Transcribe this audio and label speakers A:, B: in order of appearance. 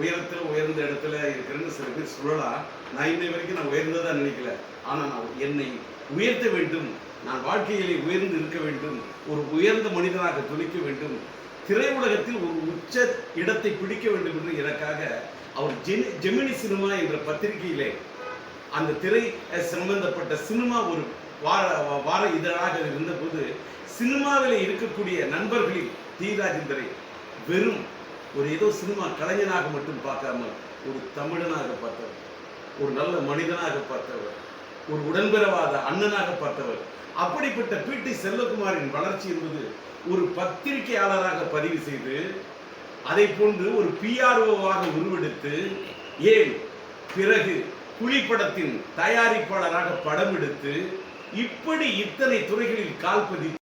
A: உயர்ந்த இடத்துல இருக்கிறேன்னு சில பேர் சொல்லலாம். நான் இன்னை வரைக்கும் நான் உயர்ந்ததா நினைக்கல. ஆனால் நான் என்னை உயர்த்த வேண்டும், நான் வாழ்க்கையிலே உயர்ந்து இருக்க வேண்டும், ஒரு உயர்ந்த மனிதனாக துணிக்க வேண்டும், திரையுலகத்தில் ஒரு உச்ச இடத்தை பிடிக்க வேண்டும் என்று எனக்காக அவர் ஜெமினி சினிமா என்ற பத்திரிகையிலே அந்த திரை சம்பந்தப்பட்ட சினிமா ஒரு வார இதழாக இருந்தபோது சினிமாவில் இருக்கக்கூடிய நண்பர்களில் டி. ராஜேந்தரை வெறும் ஒரு ஏதோ சினிமா கலைஞனாக மட்டும் பார்க்காம ஒரு தமிழனாக பார்த்தவர், ஒரு நல்ல மனிதனாக பார்த்தவர், ஒரு உடன்பிறவாத அண்ணனாக பார்த்தவர். அப்படிப்பட்ட பி.டி. செல்வகுமாரின் வளர்ச்சி என்பது ஒரு பத்திரிகையாளராக பதிவு செய்து அதை போன்று ஒரு PROவாக உருவெடுத்து ஏன் பிறகு புலிப்படத்தின் தயாரிப்பாளராக படம் எடுத்து இப்படி இத்தனை துறைகளில் கால் பதித்து